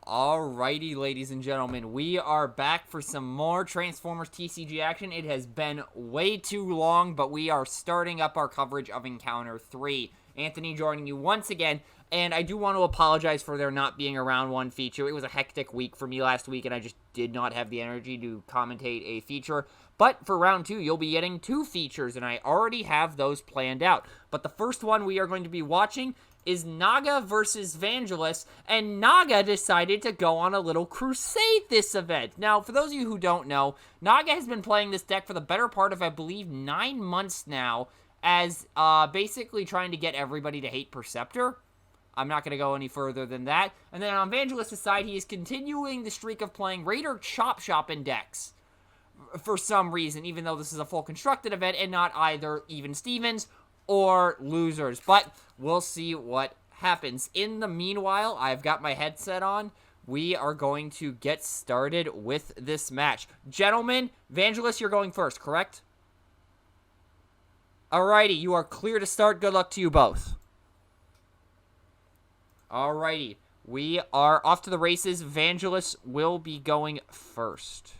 Alrighty, ladies and gentlemen, we are back for some more Transformers TCG action. It has been way too long, but we are starting up our coverage of Encounter 3. Anthony joining you once again, and I do want to apologize for there not being a round 1 feature. It was a hectic week for me last week, and I just did not have the energy to commentate a feature. But for round 2, you'll be getting 2 features, and I already have those planned out. But the first one we are going to be watching is Naga versus Vangelus, and Naga decided to go on a little crusade this event. Now, for those of you who don't know, Naga has been playing this deck for the better part of, I believe, 9 months now, as basically trying to get everybody to hate Perceptor. I'm not going to go any further than that. And then on Vangelus' side, he is continuing the streak of playing Raider Chop Shop in decks for some reason, even though this is a full constructed event and not either even Stevens or losers. But we'll see what happens. In the meanwhile, I've got my headset on. We are going to get started with this match. Gentlemen, Vangelus, you're going first, correct? Alrighty, you are clear to start. Good luck to you both. Alrighty, we are off to the races. Vangelus will be going first.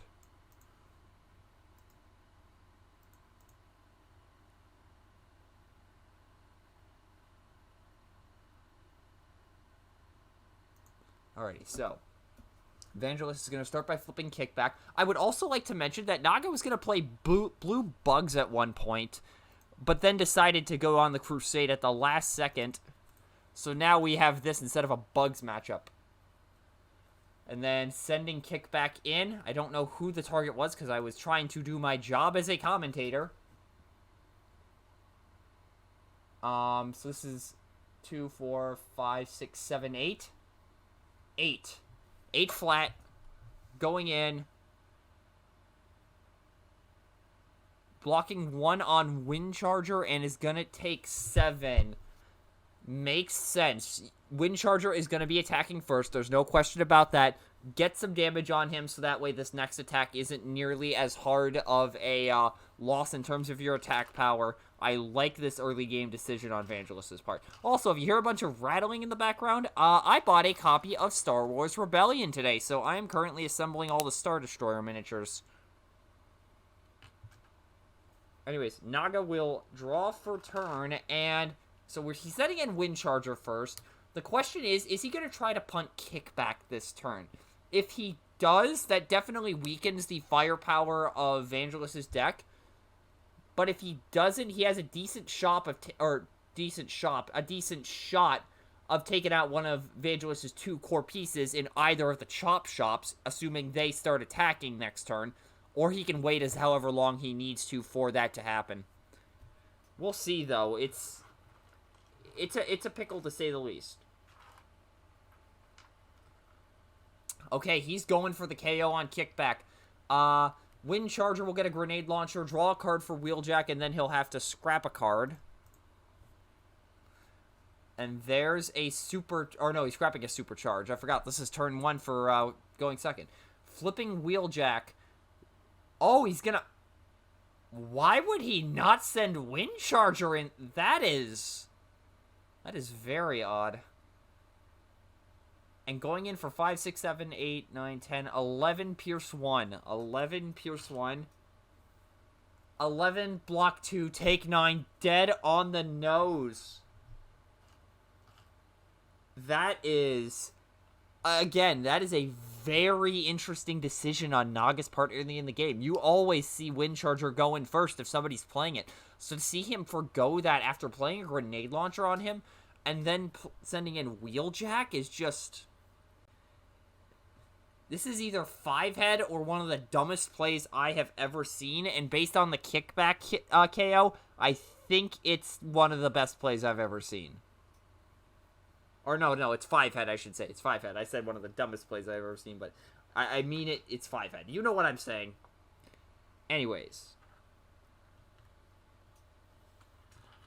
Alrighty, so Vangelus is going to start by flipping kickback. I would also like to mention that Naga was going to play blue bugs at one point, but then decided to go on the Crusade at the last second. So now we have this instead of a bugs matchup. And then sending kickback in. I don't know who the target was because I was trying to do my job as a commentator. So this is 2, 4, 5, 6, 7, 8. 8 flat, going in, blocking 1 on Wind Charger, and is gonna take 7. Makes sense. Wind Charger is gonna be attacking first, there's no question about that. Get some damage on him so that way this next attack isn't nearly as hard of a loss in terms of your attack power. I like this early game decision on Vangelus's part. Also, if you hear a bunch of rattling in the background, I bought a copy of Star Wars Rebellion today, so I am currently assembling all the Star Destroyer miniatures. Anyways, Naga will draw for turn, and so he's setting in Wind Charger first. The question is he going to try to punt kickback this turn? If he does, that definitely weakens the firepower of Vangelus's deck. But if he doesn't, he has a decent shot of taking out one of Vangelus's 2 core pieces in either of the chop shops, assuming they start attacking next turn, or he can wait as however long he needs to for that to happen. We'll see though. It's a pickle to say the least. Okay, he's going for the KO on kickback. Wind Charger will get a grenade launcher, draw a card for Wheeljack, and then he'll have to scrap a card. And there's a super... Or no, he's scrapping a supercharge. I forgot. This is turn 1 for going second. Flipping Wheeljack. Oh, he's gonna... Why would he not send Wind Charger in? That is very odd. And going in for 5, 6, 7, 8, 9, 10, 11 Pierce 1. 11 Pierce 1. 11 block 2, take 9. Dead on the nose. That is... Again, that is a very interesting decision on Naga's part early in the game. You always see Wind Charger go in first if somebody's playing it. So to see him forgo that after playing a grenade launcher on him and then sending in Wheeljack is just... This is either 5-head or one of the dumbest plays I have ever seen, and based on the kickback KO, I think it's one of the best plays I've ever seen. Or no, it's 5-head, I should say. It's 5-head. I said one of the dumbest plays I've ever seen, but I mean it. It's 5-head. You know what I'm saying. Anyways.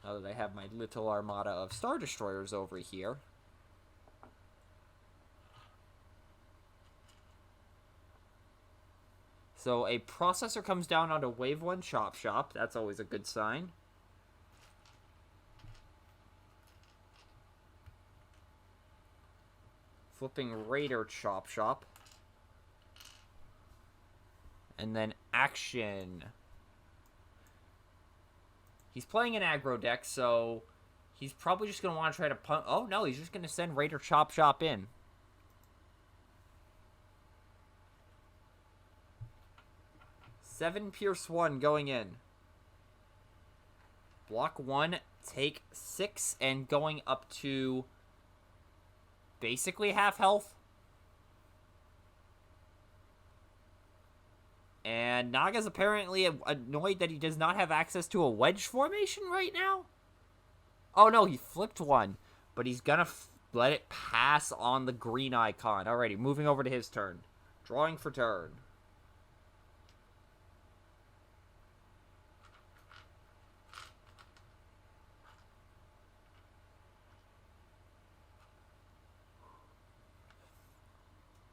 Now that I have my little armada of Star Destroyers over here. So a processor comes down onto Wave 1 Chop Shop. That's always a good sign. Flipping Raider Chop Shop. And then action. He's playing an aggro deck, so he's probably just going to want to try to punt. Oh, no, he's just going to send Raider Chop Shop in. Seven Pierce 1 going in. Block 1, take 6, and going up to basically half health. And Naga's apparently annoyed that he does not have access to a wedge formation right now. Oh, no, he flipped one. But he's going to let it pass on the green icon. Alrighty, moving over to his turn. Drawing for turn.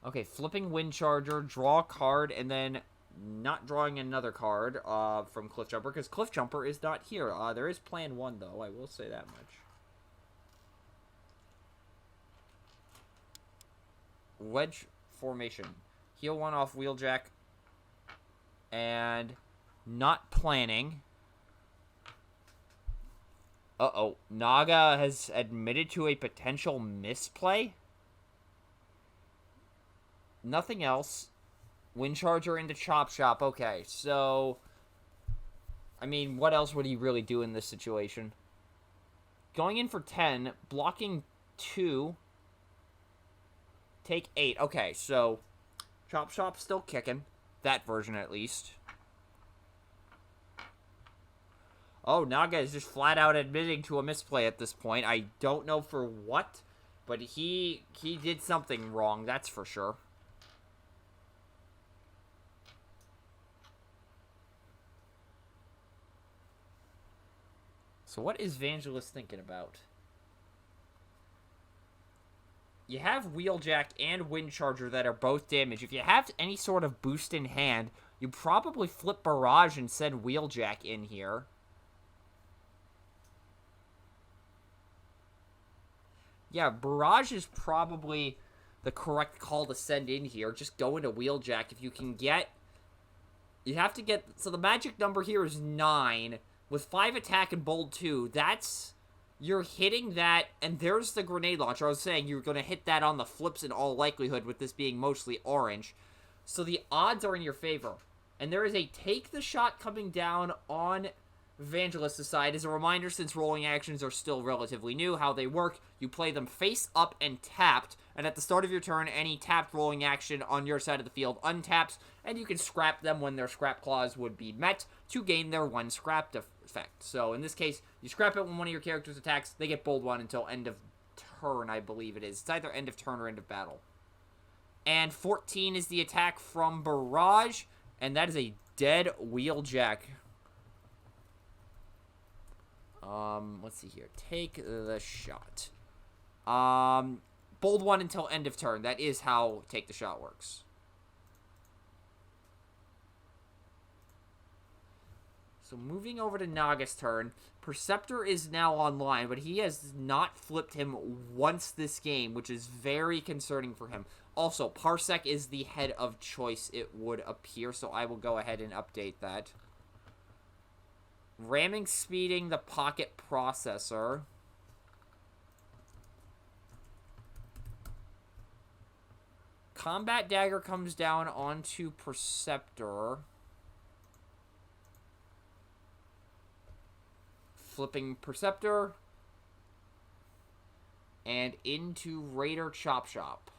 Okay, flipping Wind Charger, draw a card, and then not drawing another card from Cliff Jumper, because Cliff Jumper is not here. There is plan 1, though, I will say that much. Wedge formation. Heal 1 off Wheeljack. And not planning. Uh-oh. Naga has admitted to a potential misplay. Nothing else. Wind Charger into Chop Shop. Okay, so I mean, what else would he really do in this situation? Going in for 10, blocking 2, take 8. Okay, so Chop Shop's still kicking. That version, at least. Oh, Naga is just flat out admitting to a misplay at this point. I don't know for what, but he did something wrong, that's for sure. So what is Vangelus thinking about? You have Wheeljack and Wind Charger that are both damaged. If you have any sort of boost in hand, you probably flip Barrage and send Wheeljack in here. Yeah, Barrage is probably the correct call to send in here. Just go into Wheeljack if you can get... You have to get... So the magic number here is 9. With 5 attack and bold 2, that's... You're hitting that, and there's the grenade launcher. I was saying you're going to hit that on the flips in all likelihood, with this being mostly orange. So the odds are in your favor. And there is a take the shot coming down on Vangelus' side. As a reminder, since rolling actions are still relatively new, how they work, you play them face up and tapped, and at the start of your turn, any tapped rolling action on your side of the field untaps, and you can scrap them when their scrap clause would be met to gain their 1 scrap effect. So in this case, you scrap it when one of your characters attacks, they get bold 1 until end of turn, I believe it is. It's either end of turn or end of battle. And 14 is the attack from Barrage, and that is a dead Wheeljack. Let's see here. Take the shot. Bold 1 until end of turn. That is how take the shot works. So moving over to Naga's turn, Perceptor is now online, but he has not flipped him once this game, which is very concerning for him. Also, Parsec is the head of choice, it would appear, so I will go ahead and update that. Ramming speeding the pocket processor. Combat Dagger comes down onto Perceptor. Flipping Perceptor. And into Raider Chop Shop.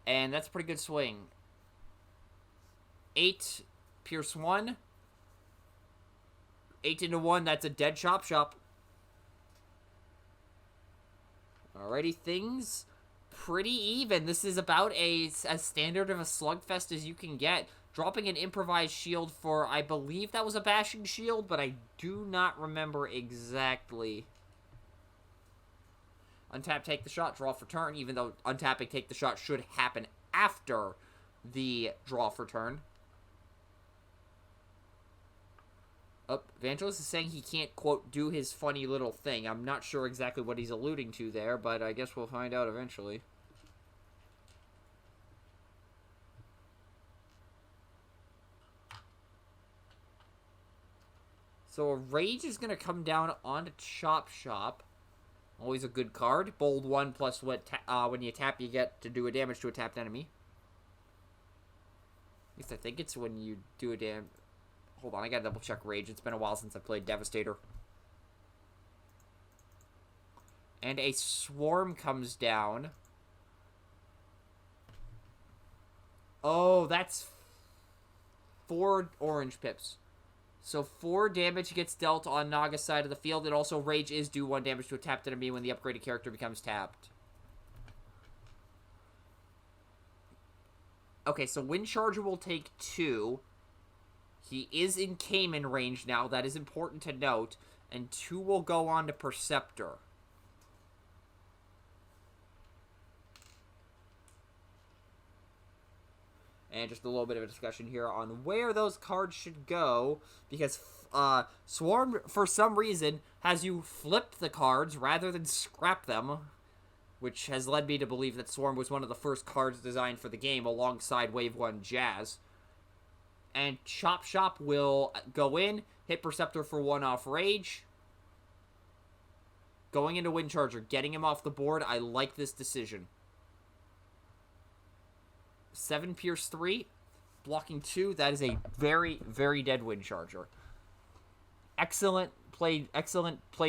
And that's a pretty good swing. 8, Pierce 1. 8 into 1, that's a dead Chop Shop. Alrighty, things pretty even. This is about as standard of a slugfest as you can get. Dropping an improvised shield for, I believe that was a bashing shield, but I do not remember exactly. Untap, take the shot, draw for turn, even though untapping, take the shot should happen after the draw for turn. Vangelus is saying he can't, quote, do his funny little thing. I'm not sure exactly what he's alluding to there, but I guess we'll find out eventually. So a Rage is going to come down onto Chop Shop. Always a good card. Bold 1 plus what when you tap, you get to do a damage to a tapped enemy. At least I think it's when you do a damage. Hold on, I gotta double check Rage. It's been a while since I played Devastator. And a Swarm comes down. Oh, that's 4 orange pips. So 4 damage gets dealt on Naga's side of the field, and also Rage is do 1 damage to a tapped enemy when the upgraded character becomes tapped. Okay, so Wind Charger will take 2. He is in Cayman range now, that is important to note, and 2 will go on to Perceptor. And just a little bit of a discussion here on where those cards should go, because Swarm, for some reason, has you flip the cards rather than scrap them, which has led me to believe that Swarm was one of the first cards designed for the game alongside Wave 1 Jazz. And Chop Shop will go in, hit Perceptor for 1 off Rage. Going into Wind Charger, getting him off the board, I like this decision. 7 Pierce 3, blocking 2. That is a very, very dead Wind Charger. Excellent played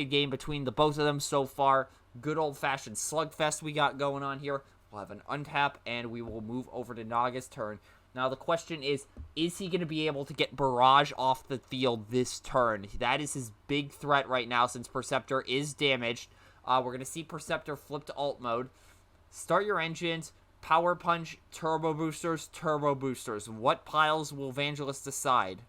game between the both of them so far. Good old-fashioned slugfest we got going on here. We'll have an untap, and we will move over to Naga's turn. Now, the question is he going to be able to get Barrage off the field this turn? That is his big threat right now since Perceptor is damaged. We're going to see Perceptor flip to alt mode. Start your engines. Power Punch, Turbo Boosters, Turbo Boosters. What piles will Vangelus decide?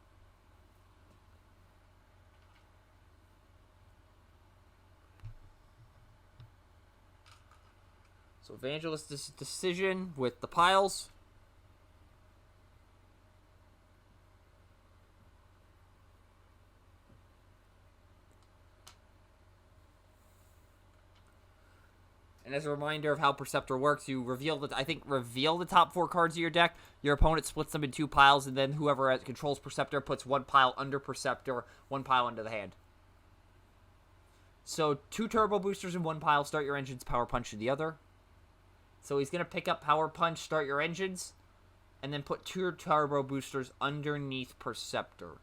So Vangelus' decision with the piles. And as a reminder of how Perceptor works, you reveal the top 4 cards of your deck. Your opponent splits them in 2 piles, and then whoever controls Perceptor puts 1 pile under Perceptor, 1 pile under the hand. So 2 Turbo Boosters in 1 pile, start your engines, Power Punch in the other. So he's going to pick up Power Punch, start your engines, and then put 2 Turbo Boosters underneath Perceptor.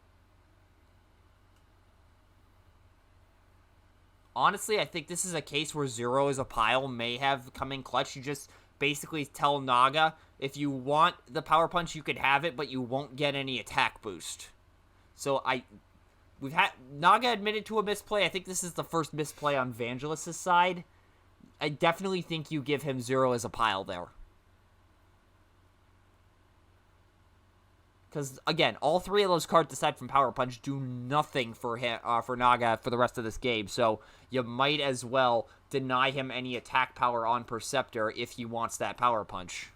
Honestly, I think this is a case where 0 as a pile may have come in clutch. You just basically tell Naga, if you want the Power Punch, you could have it, but you won't get any attack boost. So Naga admitted to a misplay. I think this is the first misplay on Vangelus' side. I definitely think you give him 0 as a pile there. Because, again, all 3 of those cards, aside from Power Punch, do nothing for Naga for the rest of this game. So you might as well deny him any attack power on Perceptor if he wants that Power Punch.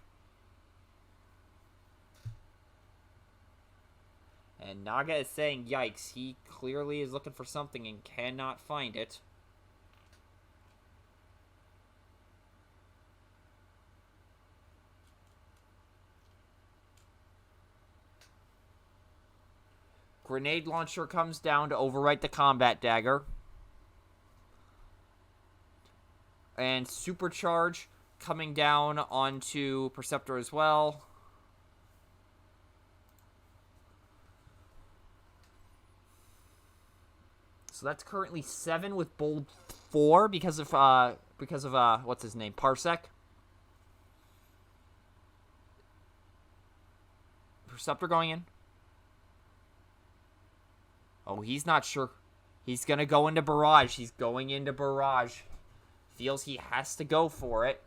And Naga is saying, yikes, he clearly is looking for something and cannot find it. Grenade Launcher comes down to overwrite the Combat Dagger. And Supercharge coming down onto Perceptor as well. So that's currently 7 with Bold 4 because of what's his name? Parsec. Perceptor going in. Oh, he's not sure. He's going to go into Barrage. He's going into Barrage. Feels he has to go for it.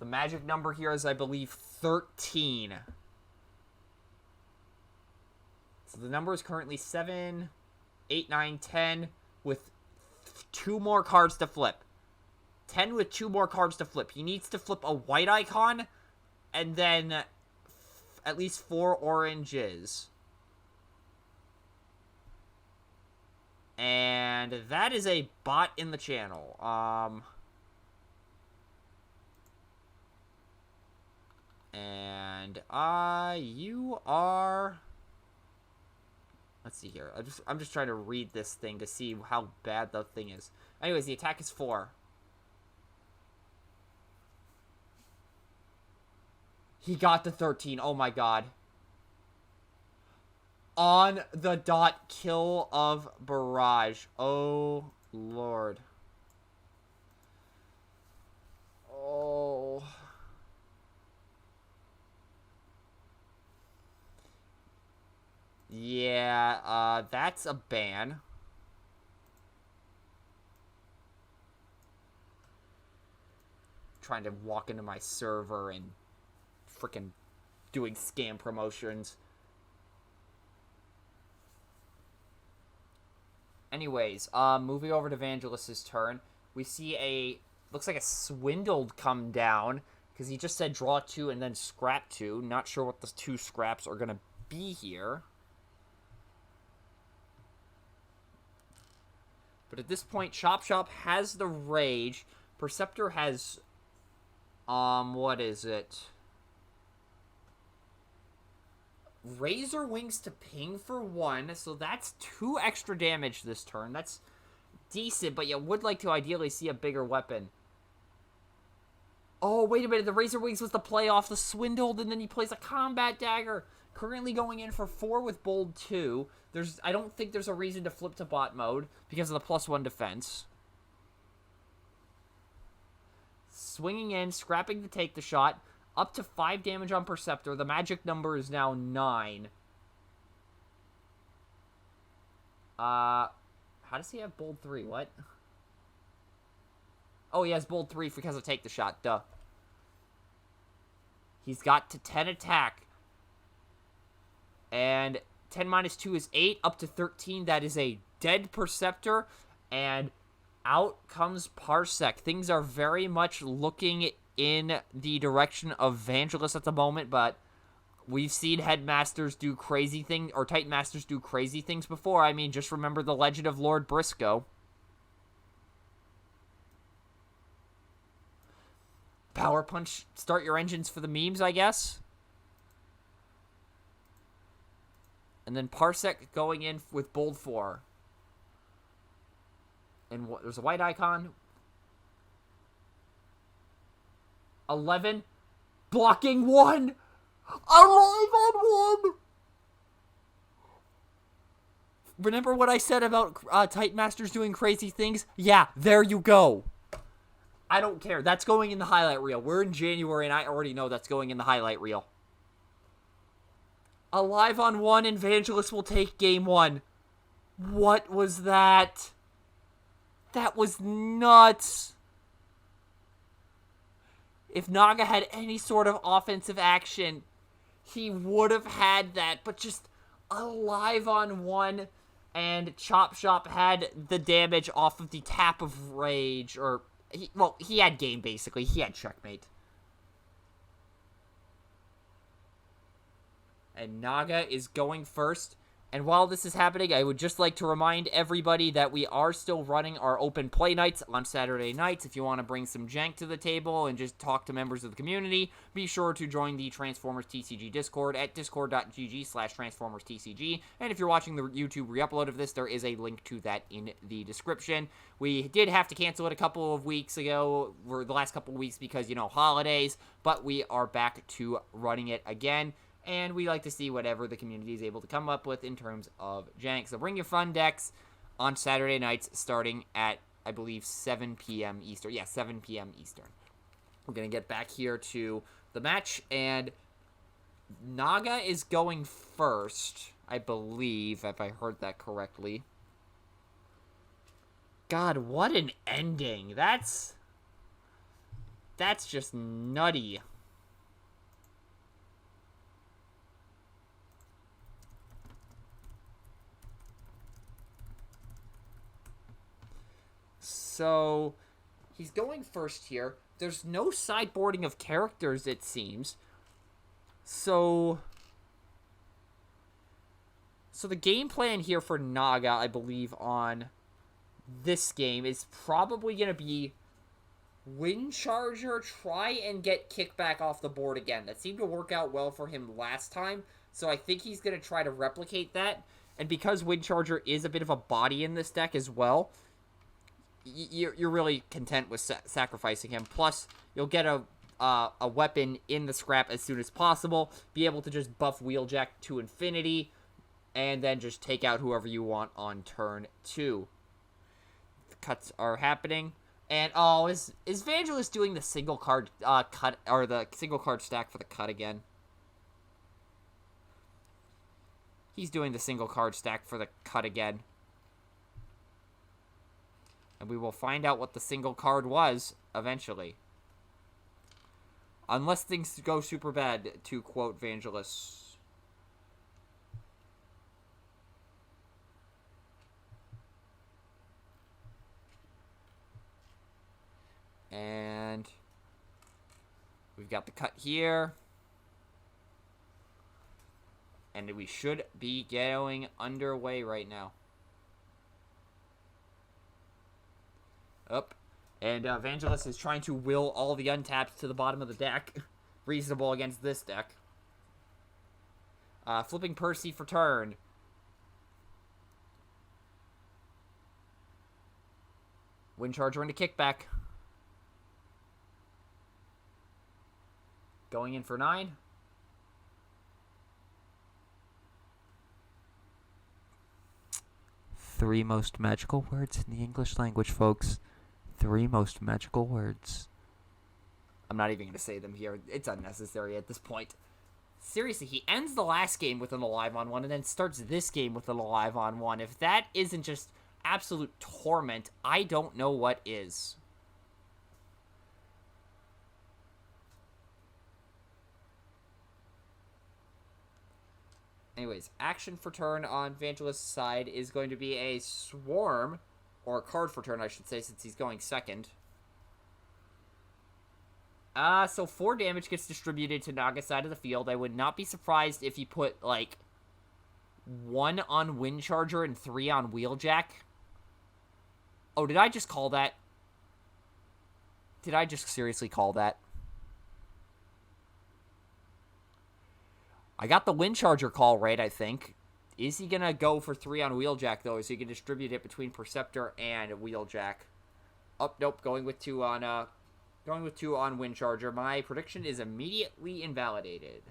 The magic number here is, I believe, 13. So the number is currently 7, 8, 9, 10 with 2 more cards to flip. 10 with 2 more cards to flip. He needs to flip a white icon and then at least 4 oranges. And that is a bot in the channel. And you are... Let's see here. I'm just trying to read this thing to see how bad the thing is. Anyways, the attack is 4. He got the 13. Oh my god. On the dot kill of Barrage. Oh lord. Oh. Yeah, that's a ban. Trying to walk into my server and freaking doing scam promotions. Anyways, moving over to Vangelus's turn, we see looks like a Swindled come down, because he just said draw 2 and then scrap 2. Not sure what the 2 scraps are going to be here. But at this point, Chop Chop has the Rage. Perceptor has, what is it? Razor Wings to ping for 1, so that's 2 extra damage this turn. That's decent, but you would like to ideally see a bigger weapon. Oh, wait a minute, the Razor Wings was the play off the Swindled, and then he plays a Combat Dagger. Currently going in for 4 with Bold 2. I don't think there's a reason to flip to bot mode because of the +1 defense. Swinging in, scrapping to take the shot. Up to 5 damage on Perceptor. The magic number is now 9. How does he have Bold 3? What? Oh, he has Bold 3 because of take the shot. Duh. He's got to 10 attack. And 10 minus 2 is 8. Up to 13. That is a dead Perceptor. And out comes Parsec. Things are very much looking in the direction of Vangelus at the moment, but we've seen Headmasters do crazy things, or Titan Masters do crazy things before. I mean, just remember the Legend of Lord Briscoe. Power Punch, start your engines for the memes, I guess. And then Parsec going in with Bold 4. And there's a white icon. 11. Blocking 1. Alive on 1. Remember what I said about Titan Masters doing crazy things? Yeah, there you go. I don't care. That's going in the highlight reel. We're in January, and I already know that's going in the highlight reel. Alive on 1, and Vangelus will take game 1. What was that? That was nuts. If Naga had any sort of offensive action, he would have had that. But just alive on 1, and Chop Chop had the damage off of the tap of Rage. Or, he had game, basically. He had checkmate. And Naga is going first. And while this is happening, I would just like to remind everybody that we are still running our open play nights on Saturday nights. If you want to bring some jank to the table and just talk to members of the community, be sure to join the Transformers TCG Discord at discord.gg/TransformersTCG. And if you're watching the YouTube re-upload of this, there is a link to that in the description. We did have to cancel it a couple of weeks ago, or the last couple of weeks because, holidays, but we are back to running it again. And we like to see whatever the community is able to come up with in terms of jank. So bring your fun decks on Saturday nights starting at, I believe, 7 p.m. Eastern. Yeah, 7 p.m. Eastern. We're going to get back here to the match. And Naga is going first, I believe, if I heard that correctly. God, what an ending. That's just nutty. So, he's going first here. There's no sideboarding of characters, it seems. So So the game plan here for Naga, I believe, on this game is probably going to be Wind Charger, try and get Kickback off the board again. That seemed to work out well for him last time, so I think he's going to try to replicate that. And because Wind Charger is a bit of a body in this deck as well, you're really content with sacrificing him. Plus, you'll get a weapon in the scrap as soon as possible, be able to just buff Wheeljack to infinity, and then just take out whoever you want on turn 2. The cuts are happening. And, oh, is Vangelus doing the single card cut, or the single card stack for the cut again? He's doing the single card stack for the cut again. And we will find out what the single card was eventually. Unless things go super bad, to quote Vangelus. And we've got the cut here. And we should be going underway right now. Up. And Vangelus is trying to will all the untaps to the bottom of the deck. Reasonable against this deck. Flipping Percy for turn. Wind Charger into Kickback. Going in for 9. Three most magical words in the English language, folks. 3 most magical words. I'm not even going to say them here. It's unnecessary at this point. Seriously, he ends the last game with an alive on 1 and then starts this game with an alive on 1. If that isn't just absolute torment, I don't know what is. Anyways, action for turn on Vangelus' side is going to be a Swarm, or a card for turn, I should say, since he's going second. So 4 damage gets distributed to Naga's side of the field. I would not be surprised if he put, like, 1 on Wind Charger and 3 on Wheeljack. Oh, did I just call that? Did I just seriously call that? I got the Wind Charger call right, I think. Is he going to go for 3 on Wheeljack, though, so he can distribute it between Perceptor and Wheeljack? Oh, nope, going with 2 on Wind Charger. My prediction is immediately invalidated.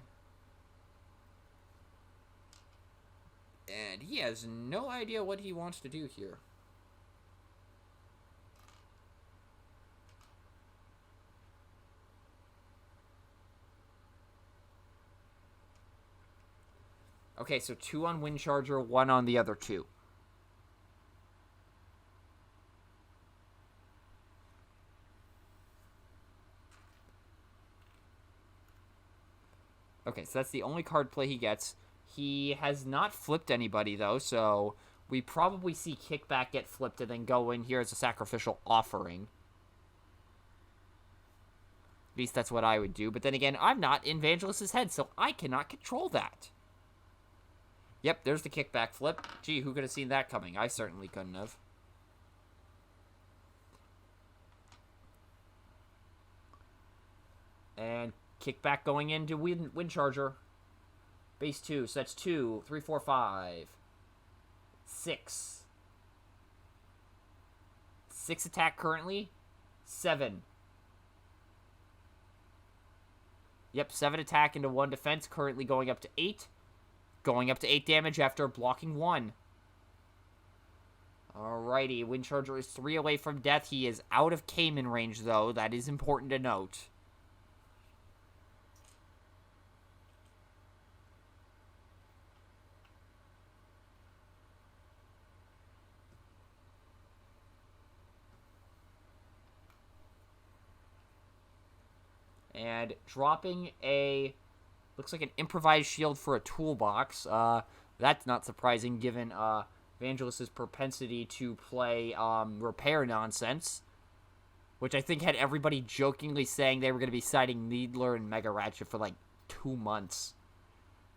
And he has no idea what he wants to do here. Okay, so 2 on Wind Charger, 1 on the other 2. Okay, so that's the only card play he gets. He has not flipped anybody, though, so we probably see Kickback get flipped and then go in here as a sacrificial offering. At least that's what I would do. But then again, I'm not in Vangelus' head, so I cannot control that. Yep, there's the Kickback flip. Gee, who could have seen that coming? I certainly couldn't have. And Kickback going into Wind Charger. Base 2, so that's 2, 3, 4, 5, 6. 6 attack currently. 7. Yep, 7 attack into 1 defense, currently going up to 8. Going up to 8 damage after blocking 1. Alrighty, Wind Charger is 3 away from death. He is out of Cayman range, though. That is important to note. And dropping a... looks like an improvised shield for a toolbox. That's not surprising given Vangelus' propensity to play repair nonsense. Which I think had everybody jokingly saying they were going to be citing Needler and Mega Ratchet for like 2 months.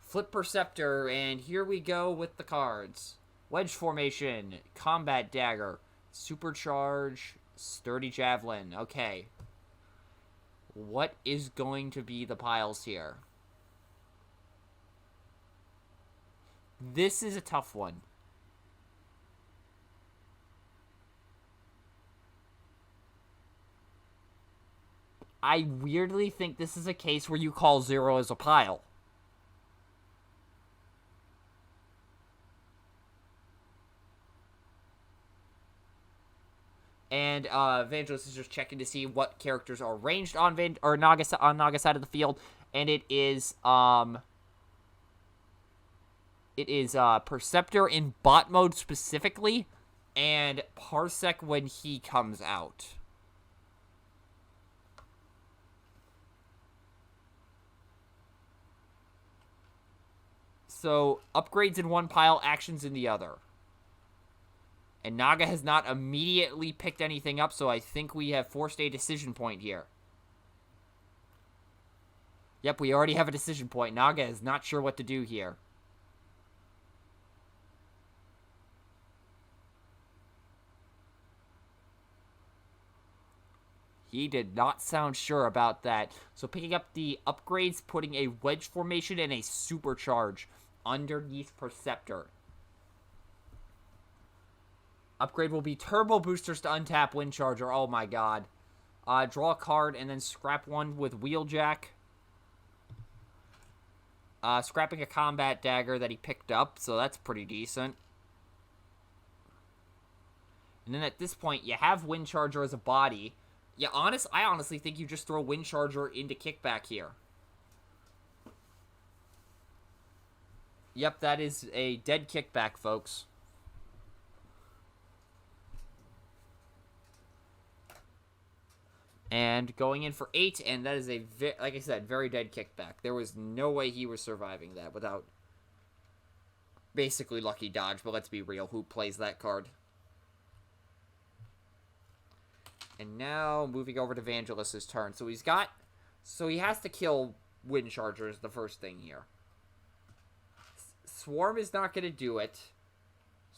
Flip Perceptor, and here we go with the cards. Wedge Formation, Combat Dagger, Supercharge, Sturdy Javelin. Okay. What is going to be the piles here? This is a tough one. I weirdly think this is a case where you call 0 as a pile. And Vangelus is just checking to see what characters are ranged on Naga side of the field, and it is Perceptor in bot mode specifically, and Parsec when he comes out. So, upgrades in one pile, actions in the other. And Naga has not immediately picked anything up, so I think we have forced a decision point here. Yep, we already have a decision point. Naga is not sure what to do here. He did not sound sure about that. So picking up the upgrades, putting a wedge formation and a supercharge underneath Perceptor. Upgrade will be turbo boosters to untap Windcharger. Oh my god. Draw a card and then scrap one with Wheeljack. Scrapping a combat dagger that he picked up, so that's pretty decent. And then at this point, you have Windcharger as a body. Yeah, I honestly think you just throw Windcharger into kickback here. Yep, that is a dead kickback, folks. And going in for 8, and that is a, like I said, very dead kickback. There was no way he was surviving that without basically lucky dodge, but let's be real, who plays that card? And now, moving over to Vangelus's turn. So he has to kill Windcharger is the first thing here. Swarm is not going to do it.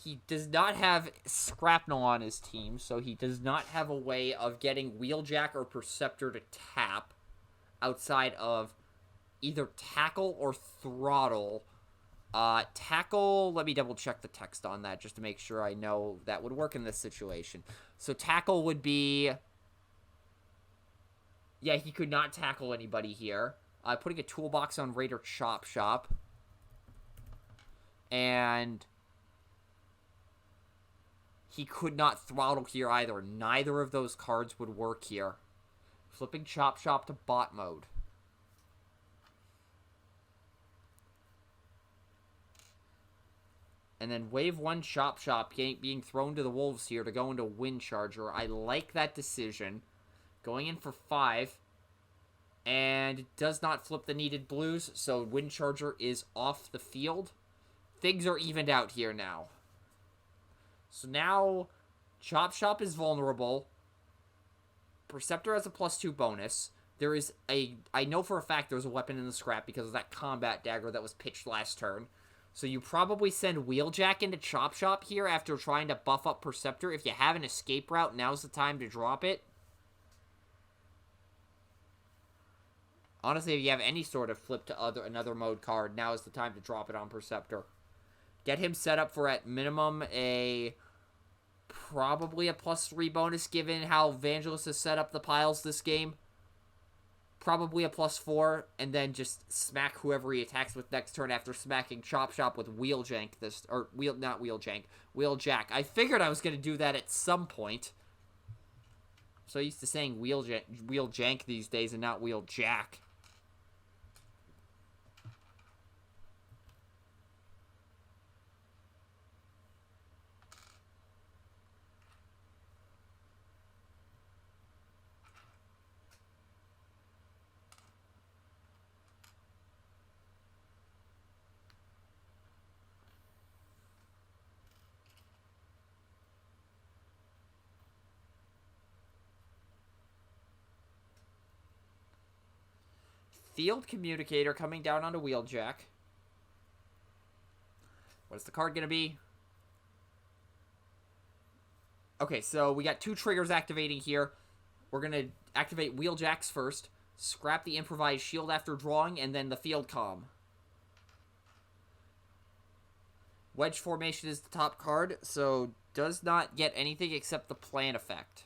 He does not have Scrapnel on his team, so he does not have a way of getting Wheeljack or Perceptor to tap outside of either Tackle or Throttle. Tackle, let me double check the text on that just to make sure I know that would work in this situation. So Tackle would be... Yeah, he could not tackle anybody here. Putting a toolbox on Raider Chop Shop. And... he could not throttle here either. Neither of those cards would work here. Flipping Chop Shop to bot mode. And then wave 1 Chop Shop being thrown to the wolves here to go into Windcharger. I like that decision. Going in for 5. And does not flip the needed blues, so Windcharger is off the field. Things are evened out here now. So now, Chop Shop is vulnerable. Perceptor has a +2 bonus. There is I know for a fact there's a weapon in the scrap because of that combat dagger that was pitched last turn. So you probably send Wheeljack into Chop Shop here after trying to buff up Perceptor. If you have an escape route, now's the time to drop it. Honestly, if you have any sort of flip to another mode card, now is the time to drop it on Perceptor. Get him set up for, at minimum, probably a +3 bonus, given how Vangelus has set up the piles this game. Probably a +4, and then just smack whoever he attacks with next turn after smacking Chop Shop with Wheeljack Wheeljack. I figured I was going to do that at some point. I'm so used to saying Wheeljank these days and not Wheeljack. Field Communicator coming down onto Wheeljack. What's the card going to be? Okay, so we got 2 triggers activating here. We're going to activate Wheeljacks first, scrap the improvised shield after drawing, and then the field calm. Wedge formation is the top card, so does not get anything except the plan effect.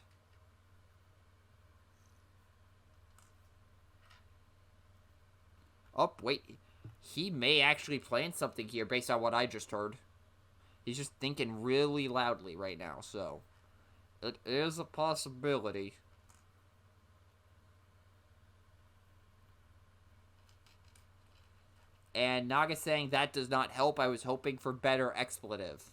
Oh, wait. He may actually plan something here based on what I just heard. He's just thinking really loudly right now, so it is a possibility. And Naga saying that does not help. I was hoping for better expletive.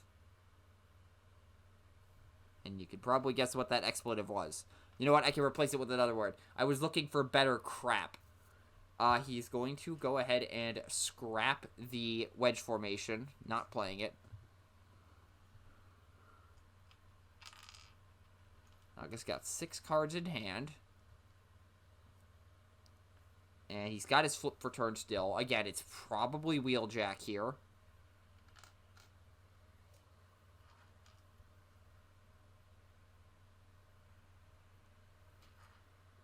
And you could probably guess what that expletive was. You know what? I can replace it with another word. I was looking for better crap. He's going to go ahead and scrap the wedge formation. Not playing it. Naga's got 6 cards in hand. And he's got his flip for turn still. Again, it's probably Wheeljack here.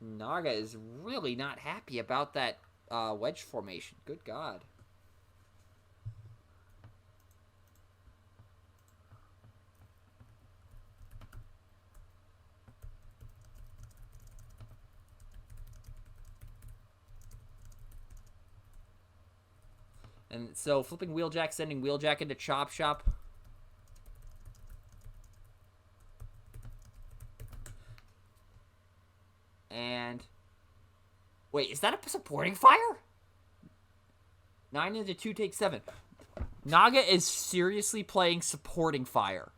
Naga is really not happy about that wedge formation. Good God. And so flipping Wheeljack, sending Wheeljack into Chop Shop. And wait, is that a supporting fire? 9 into 2 takes 7. Naga is seriously playing supporting fire.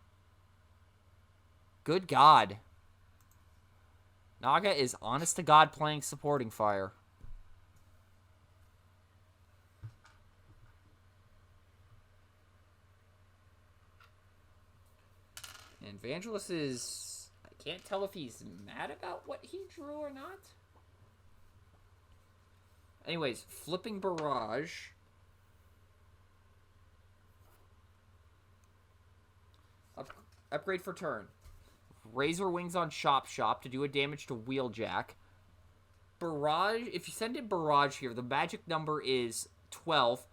Good God. Naga is honest to God playing supporting fire. And Vangelus is... I can't tell if he's mad about what he drew or not. Anyways, flipping Barrage. Upgrade for turn. Razor Wings on Chop Shop to do a damage to Wheeljack. Barrage, if you send in Barrage here, the magic number is 12.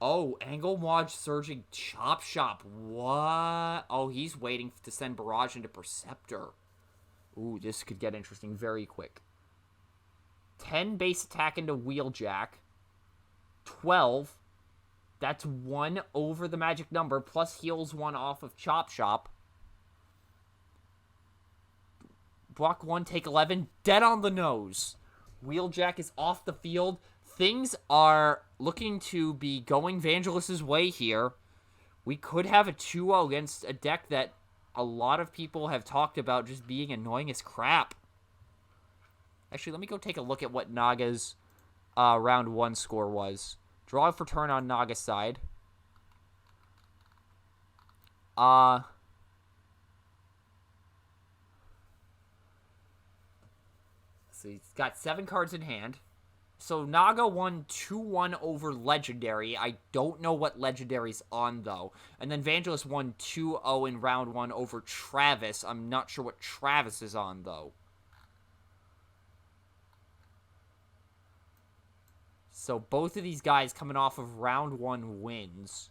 Oh, Angle Modge Surging Chop Shop. What? Oh, he's waiting to send Barrage into Perceptor. Ooh, this could get interesting very quick. 10 base attack into Wheeljack. 12. That's 1 over the magic number, plus heals 1 off of Chop Shop. Block 1, take 11. Dead on the nose. Wheeljack is off the field. Things are looking to be going Vangelus's way here. We could have a 2-0 against a deck that a lot of people have talked about just being annoying as crap. Actually, let me go take a look at what Naga's round 1 score was. Draw for turn on Naga's side. So he's got 7 cards in hand. So Naga won 2-1 over Legendary. I don't know what Legendary's on, though. And then Vangelus won 2-0 in round 1 over Travis. I'm not sure what Travis is on, though. So both of these guys coming off of round 1 wins.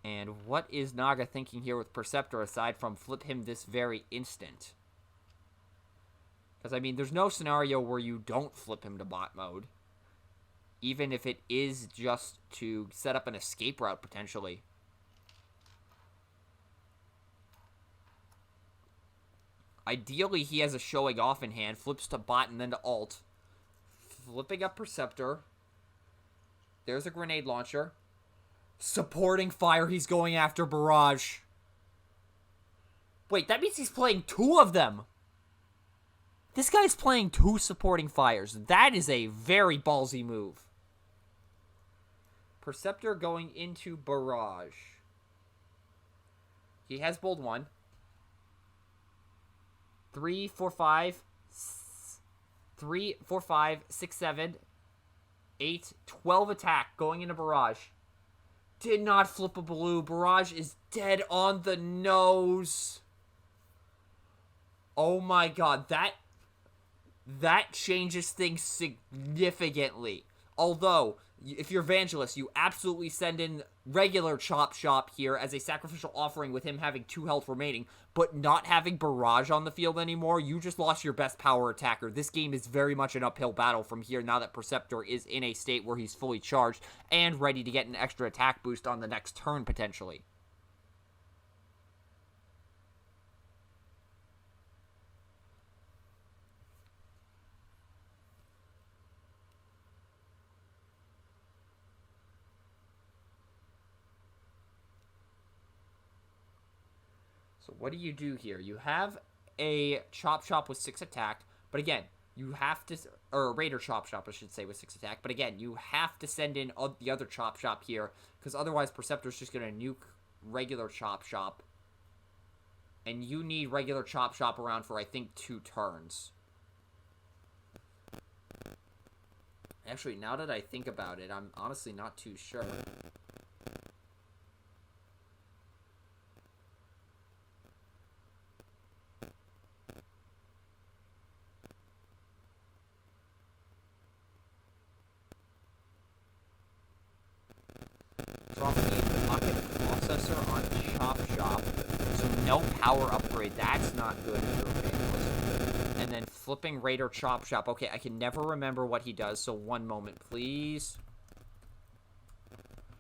And what is Naga thinking here with Perceptor aside from flip him this very instant? Because, I mean, there's no scenario where you don't flip him to bot mode. Even if it is just to set up an escape route, potentially. Ideally, he has a showing off in hand, flips to bot and then to alt. Flipping up Perceptor. There's a grenade launcher. Supporting fire, he's going after Barrage. Wait, that means he's playing 2 of them. This guy's playing 2 supporting fires. That is a very ballsy move. Perceptor going into Barrage. He has bold 1. 3, 4, 5, 3, 4, 5, 6, 7, 8, 12 attack going into Barrage. Did not flip a blue. Barrage is dead on the nose. Oh my god, that changes things significantly. Although, if you're Vangelus, you absolutely send in regular Chop Shop here as a sacrificial offering with him having 2 health remaining, but not having Barrage on the field anymore, you just lost your best power attacker. This game is very much an uphill battle from here now that Perceptor is in a state where he's fully charged and ready to get an extra attack boost on the next turn, potentially. So what do you do here? You have a Chop Shop with 6 attack, but again, you have to, or a Raider Chop Shop, I should say, with 6 attack, but again, you have to send in the other Chop Shop here, because otherwise Perceptor's just going to nuke regular Chop Shop, and you need regular Chop Shop around for, I think, 2 turns. Actually, now that I think about it, I'm honestly not too sure. Dropping a pocket processor on Chop Shop, so no power upgrade. That's not good for Vangelus. And then flipping Raider Chop Shop. Okay, I can never remember what he does, so one moment, please.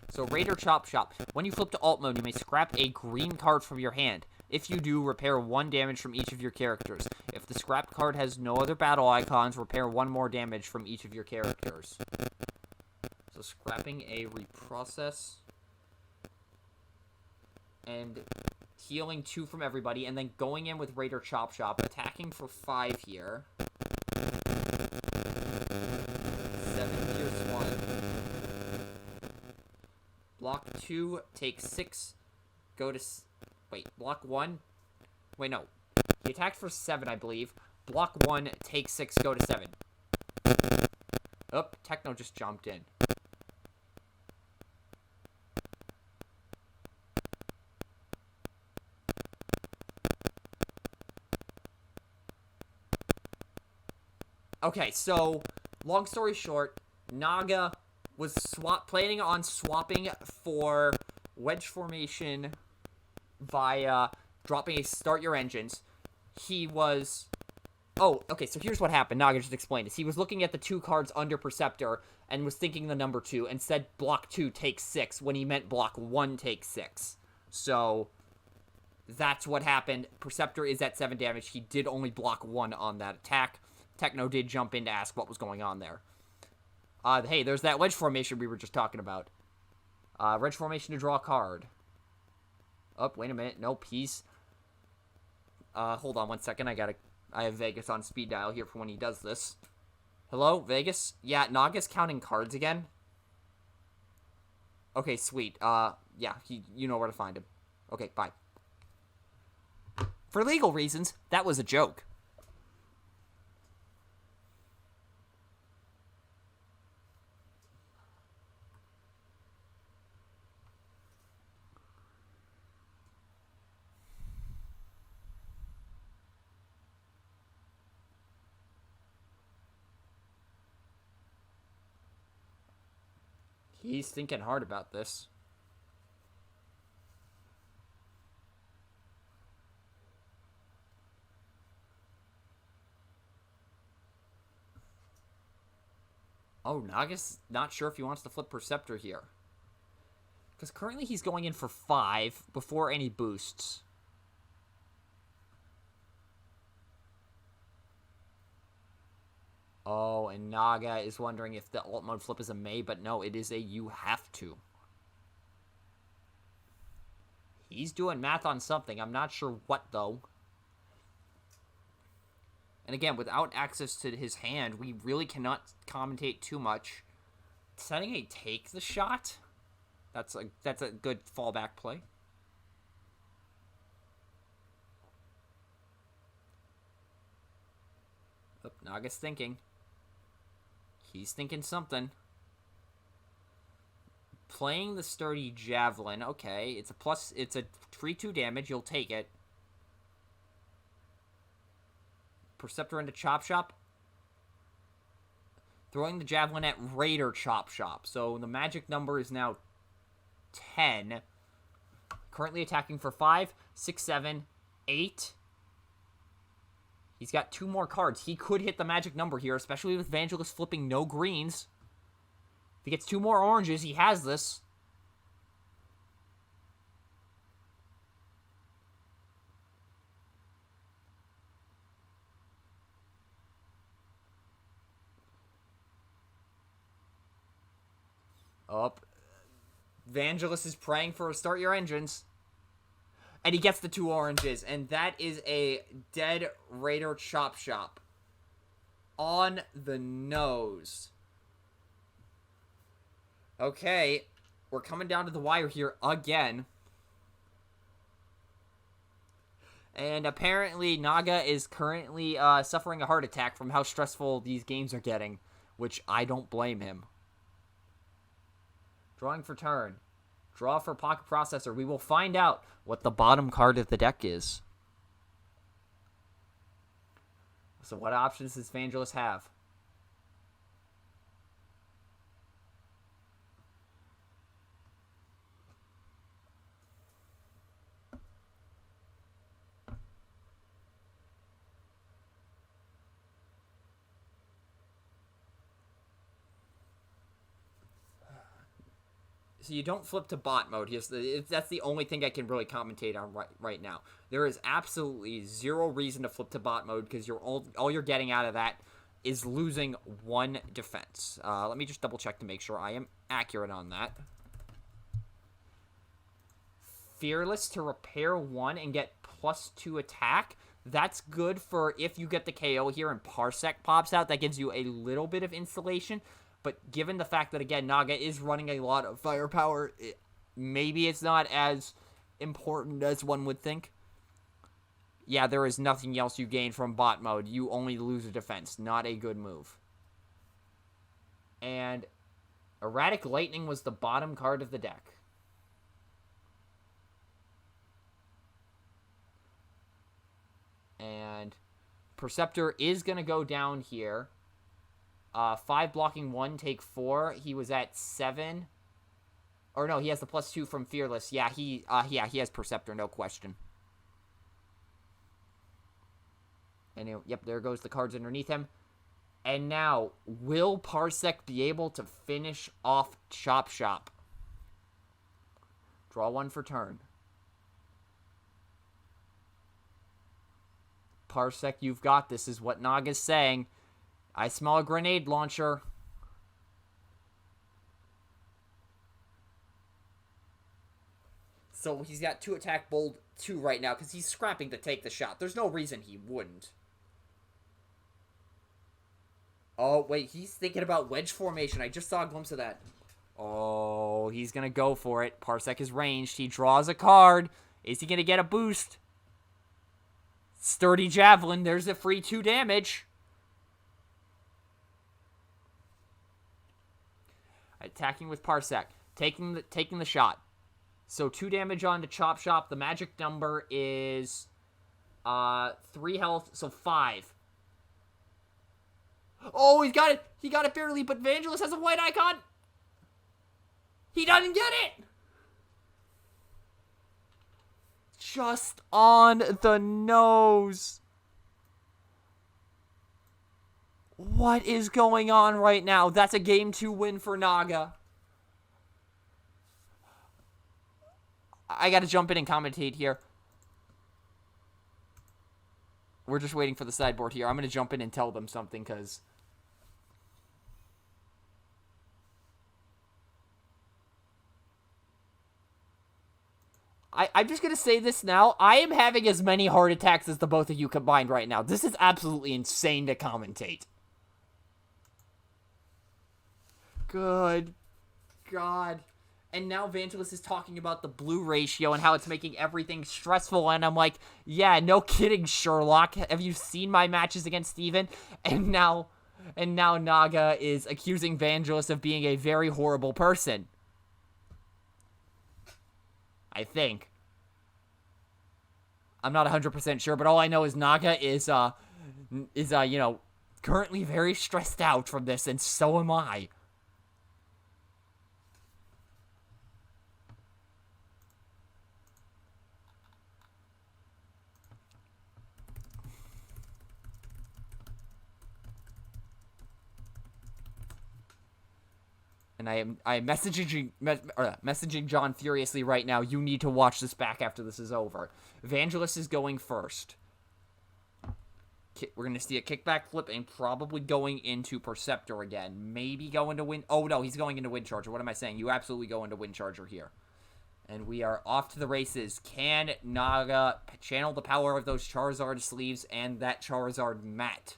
So Raider Chop Shop. When you flip to alt mode, you may scrap a green card from your hand. If you do, repair 1 damage from each of your characters. If the scrapped card has no other battle icons, repair 1 more damage from each of your characters. So scrapping a reprocess and healing 2 from everybody, and then going in with Raider Chop Shop, attacking for 5 here. 7 pierce 1. Block 2, take 6, go to... Wait, block 1? Wait, no. He attacked for 7, I believe. Block 1, take 6, go to 7. Oop, Techno just jumped in. Okay, so, long story short, Naga was planning on swapping for wedge formation via dropping a start your engines. He was... Oh, okay, so here's what happened. Naga just explained this. He was looking at the 2 cards under Perceptor and was thinking the number 2 and said block 2 takes 6 when he meant block 1 takes 6. So, that's what happened. Perceptor is at 7 damage. He did only block 1 on that attack. Techno did jump in to ask what was going on there. Hey, there's that wedge formation we were just talking about. Wedge formation to draw a card. Oh, wait a minute. Nope, he's... hold on one second. I have Vegas on speed dial here for when he does this. Hello, Vegas? Yeah, Naga's counting cards again. Okay, sweet. Yeah, you know where to find him. Okay, bye. For legal reasons, that was a joke. He's thinking hard about this. Oh, Naga's not sure if he wants to flip Perceptor here. Because currently he's going in for 5 before any boosts. Oh, and Naga is wondering if the alt mode flip is a may, but no, it is a you have to. He's doing math on something. I'm not sure what, though. And again, without access to his hand, we really cannot commentate too much. Setting a take the shot? That's a good fallback play. Naga's thinking. He's thinking something. Playing the Sturdy Javelin. Okay, it's a 3-2 damage. You'll take it. Perceptor into Chop Shop. Throwing the Javelin at Raider Chop Shop. So the magic number is now 10. Currently attacking for 5, 6, 7, 8. He's got 2 more cards. He could hit the magic number here, especially with Vangelus flipping no greens. If he gets 2 more oranges, he has this. Up. Vangelus is praying for a start your engines. And he gets the 2 oranges. And that is a dead Raider Chop Shop. On the nose. Okay. We're coming down to the wire here again. And apparently Naga is currently suffering a heart attack from how stressful these games are getting. Which I don't blame him. Drawing for turn. Draw for Pocket Processor. We will find out what the bottom card of the deck is. So what options does Vangelus have? So you don't flip to bot mode. That's the only thing I can really commentate on right now. There is absolutely zero reason to flip to bot mode because all you're getting out of that is losing 1 defense. Let me just double check to make sure I am accurate on that. Fearless to repair 1 and get +2 attack. That's good for if you get the KO here and Parsec pops out. That gives you a little bit of insulation. But given the fact that, again, Naga is running a lot of firepower, maybe it's not as important as one would think. Yeah, there is nothing else you gain from bot mode. You only lose a defense. Not a good move. And Erratic Lightning was the bottom card of the deck. And Perceptor is going to go down here. 5 blocking 1, take 4. He was at 7. Or no, he has the +2 from Fearless. Yeah, he has Perceptor, no question. And yep, there goes the cards underneath him. And now, will Parsec be able to finish off Chop Shop? Draw 1 for turn. Parsec, you've got this, is what Naga's saying. I smell a grenade launcher. So he's got 2 attack, bold 2 right now because he's scrapping to take the shot. There's no reason he wouldn't. Oh, wait, he's thinking about wedge formation. I just saw a glimpse of that. Oh, he's going to go for it. Parsec is ranged. He draws a card. Is he going to get a boost? Sturdy Javelin. There's a free 2 damage. Attacking with Parsec. Taking the shot. So 2 damage on to Chop Shop. The magic number is 3 health, so 5. Oh, he got it. He got it barely, but Vangelus has a white icon. He doesn't get it. Just on the nose. What is going on right now? That's a game 2 win for Naga. I gotta jump in and commentate here. We're just waiting for the sideboard here. I'm gonna jump in and tell them something, because... I'm just gonna say this now. I am having as many heart attacks as the both of you combined right now. This is absolutely insane to commentate. Good God. And now Vangelus is talking about the blue ratio and how it's making everything stressful. And I'm like, yeah, no kidding, Sherlock. Have you seen my matches against Steven? And now Naga is accusing Vangelus of being a very horrible person. I think. I'm not 100% sure, but all I know is Naga is you know, currently very stressed out from this, and so am I. And I am messaging John furiously right now. You need to watch this back after this is over. Vangelus is going first. We're going to see a kickback flip and probably going into Perceptor again. Maybe going to Wind... Oh, no, he's going into Wind Charger. What am I saying? You absolutely go into Wind Charger here. And we are off to the races. Can Naga channel the power of those Charizard sleeves and that Charizard mat?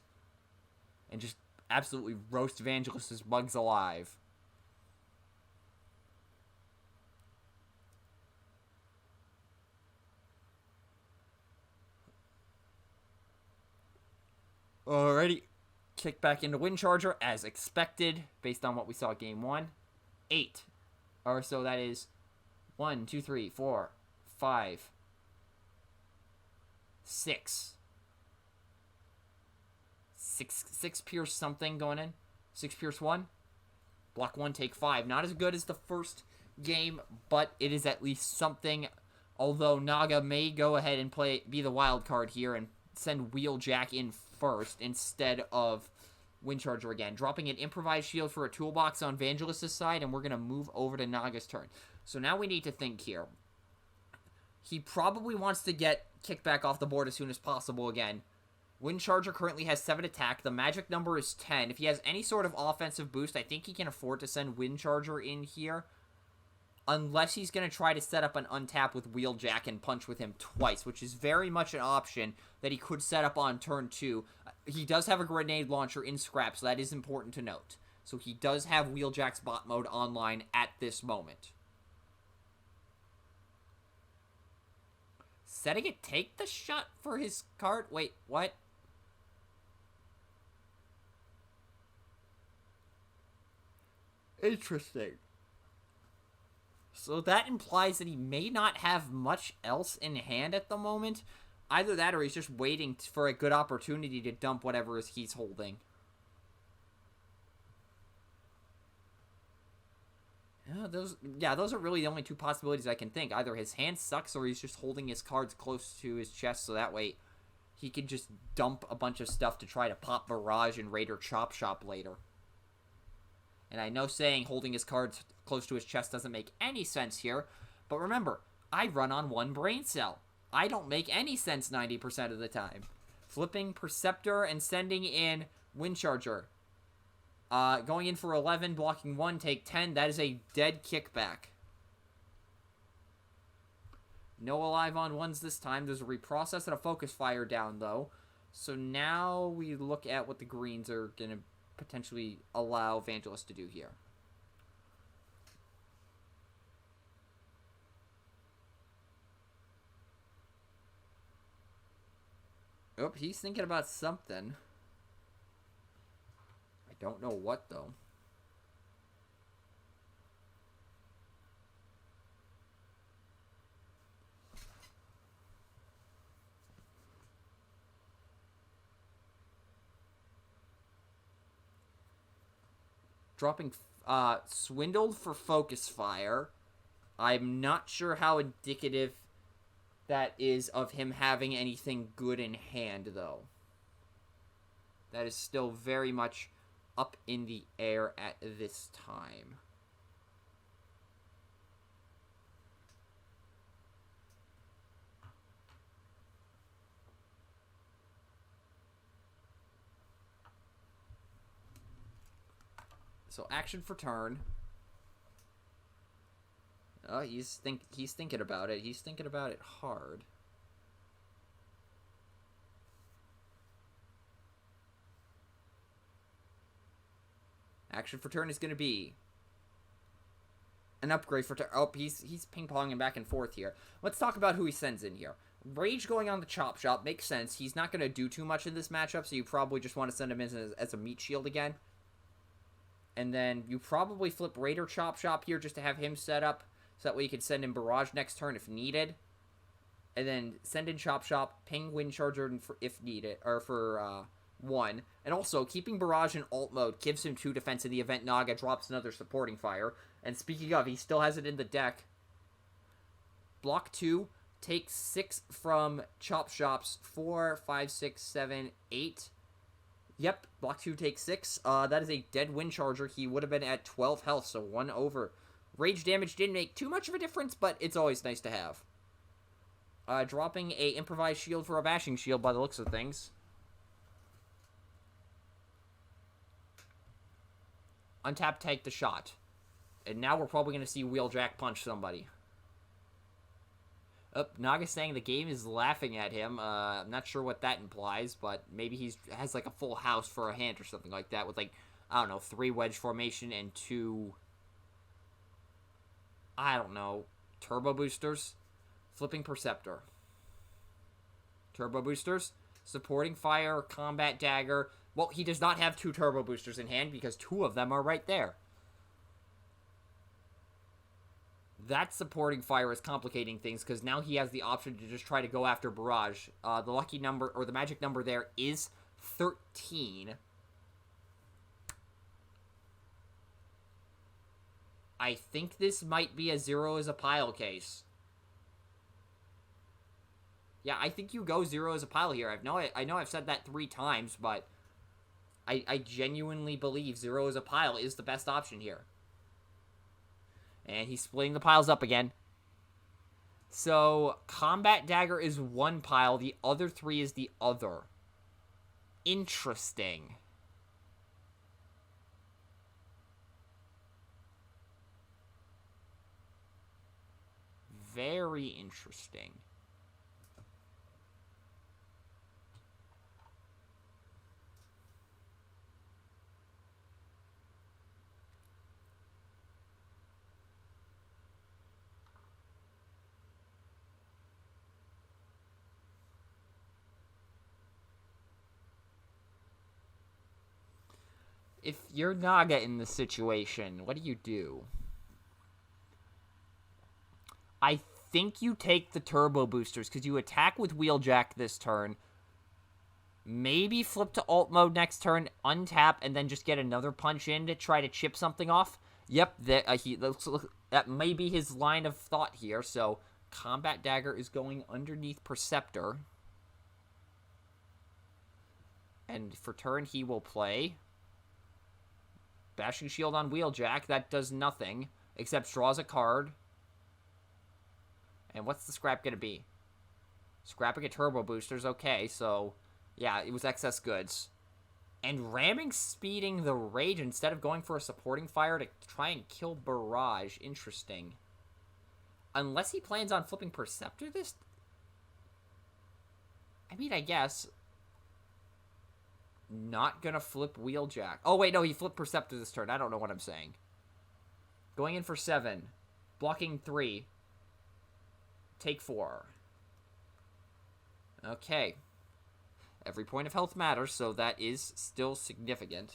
And just absolutely roast Vangelus's bugs alive. Alrighty. Kick back into Wind Charger as expected, based on what we saw game 1. 8. Or so that is 1, 2, 3, 4, 5, 6. 6 Pierce something going in. 6 Pierce 1. Block 1, take 5. Not as good as the first game, but it is at least something. Although Naga may go ahead and be the wild card here and send Wheeljack in first instead of Wind Charger again. Dropping an improvised shield for a toolbox on Vangelis' side, and we're going to move over to Naga's turn. So now we need to think here. He probably wants to get kickback off the board as soon as possible again. Wind Charger currently has 7 attack. The magic number is 10. If he has any sort of offensive boost, I think he can afford to send Wind Charger in here. Unless he's going to try to set up an untap with Wheeljack and punch with him twice, which is very much an option that he could set up on turn 2. He does have a grenade launcher in Scrap, so that is important to note. So he does have Wheeljack's bot mode online at this moment. Setting it, take the shot for his card. Wait, what? Interesting. So that implies that he may not have much else in hand at the moment. Either that or he's just waiting for a good opportunity to dump whatever he's holding. Those are really the only 2 possibilities I can think. Either his hand sucks or he's just holding his cards close to his chest so that way he can just dump a bunch of stuff to try to pop Barrage and Raider Chop Shop later. And I know saying holding his cards close to his chest doesn't make any sense here, but remember, I run on 1 brain cell. I don't make any sense 90% of the time. Flipping Perceptor and sending in Wind Charger. Going in for 11, blocking 1, take 10. That is a dead kickback. No alive on 1s this time. There's a reprocess and a focus fire down, though. So now we look at what the greens are going to potentially allow Vangelus to do here. Oh, he's thinking about something. I don't know what, though. Dropping Swindled for Focus Fire. I'm not sure how indicative that is of him having anything good in hand, though. That is still very much up in the air at this time. So action for turn. Oh, he's thinking about it. He's thinking about it hard. Action for turn is going to be An upgrade for... Oh, he's ping-ponging back and forth here. Let's talk about who he sends in here. Rage going on the Chop Shop makes sense. He's not going to do too much in this matchup, so you probably just want to send him in as a meat shield again. And then you probably flip Raider Chop Shop here just to have him set up, so that way you can send in Barrage next turn if needed. And then send in Chop Shop, ping Wind Charger if needed, or for 1. And also, keeping Barrage in alt mode gives him 2 defense in the event Naga drops another supporting fire. And speaking of, he still has it in the deck. Block 2. Take 6 from Chop Shop's 4, 5, 6, 7, 8. Yep, Block 2 takes 6. That is a dead Wind Charger. He would have been at 12 health, so 1 over. Rage damage didn't make too much of a difference, but it's always nice to have. Dropping a improvised shield for a bashing shield by the looks of things. Untap, take the shot. And now we're probably going to see Wheeljack punch somebody. Naga's saying the game is laughing at him. I'm not sure what that implies, but maybe he has like a full house for a hand or something like that with like, I don't know, 3 wedge formation and 2, I don't know, turbo boosters. Flipping Perceptor. Turbo boosters. Supporting fire, combat dagger. Well, he does not have 2 turbo boosters in hand because 2 of them are right there. That supporting fire is complicating things because now he has the option to just try to go after Barrage. The lucky number, or the magic number there is 13. I think this might be a 0 as a pile case. Yeah, I think you go 0 as a pile here. I know I've said that 3 times, but I genuinely believe 0 as a pile is the best option here. And he's splitting the piles up again. So, Combat Dagger is 1 pile. The other 3 is the other. Interesting. Very interesting. If you're Naga in this situation, what do you do? I think you take the turbo boosters because you attack with Wheeljack this turn. Maybe flip to alt mode next turn, untap, and then just get another punch in to try to chip something off. Yep, that may be his line of thought here. So, Combat Dagger is going underneath Perceptor. And for turn, he will play Bashing Shield on Wheeljack. That does nothing, except draws a card. And what's the scrap going to be? Scrapping a turbo boosters. Okay, so yeah, it was excess goods. And ramming speeding the Rage instead of going for a supporting fire to try and kill Barrage. Interesting. Unless he plans on flipping Perceptor this... I mean, I guess... Not gonna flip Wheeljack. Oh, wait, no, he flipped Perceptor this turn. I don't know what I'm saying. Going in for 7. Blocking 3. Take 4. Okay. Every point of health matters, so that is still significant.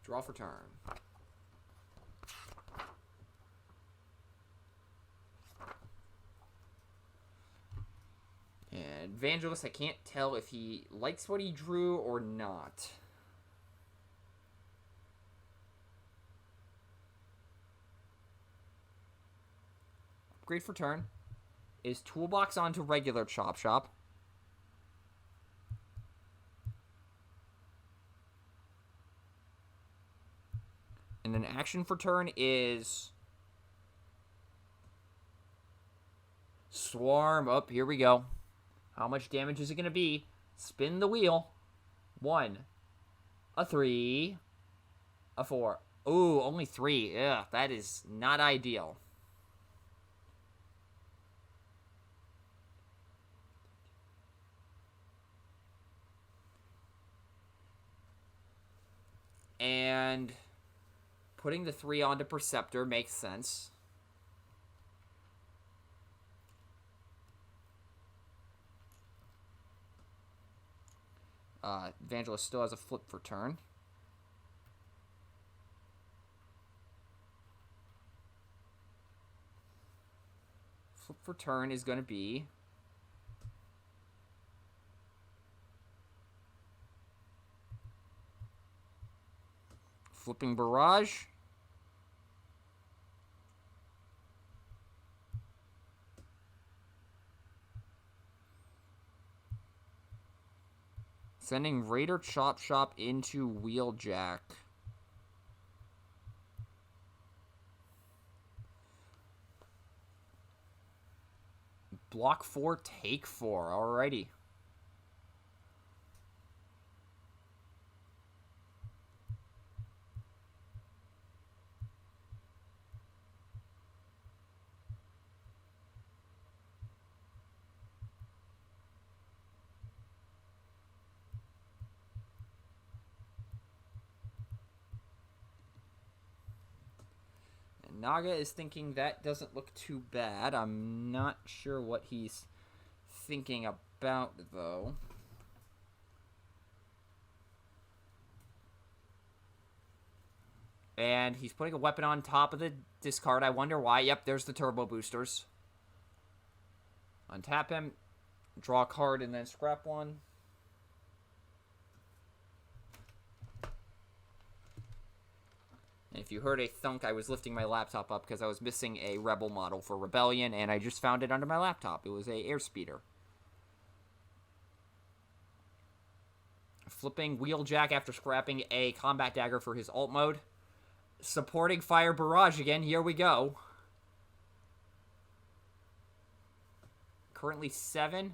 Draw for turn. And Vangelus, I can't tell if he likes what he drew or not. Upgrade for turn is Toolbox onto regular Chop Shop. And an action for turn is Swarm. Oh, here we go. How much damage is it going to be? Spin the wheel. 1. A 3. A 4. Ooh, only 3. Ugh, that is not ideal. And Putting the 3 onto Perceptor makes sense. Vangelus still has a flip for turn. Flip for turn is going to be... Flipping Barrage. Sending Raider Chop Shop into Wheeljack. Block 4, take 4. Alrighty. Naga is thinking that doesn't look too bad. I'm not sure what he's thinking about, though. And he's putting a weapon on top of the discard. I wonder why. Yep, there's the turbo boosters. Untap him, draw a card, and then scrap one. If you heard a thunk, I was lifting my laptop up because I was missing a Rebel model for Rebellion, and I just found it under my laptop. It was a airspeeder. Flipping Wheeljack after scrapping a Combat Dagger for his alt mode. Supporting Fire Barrage again. Here we go. Currently 7.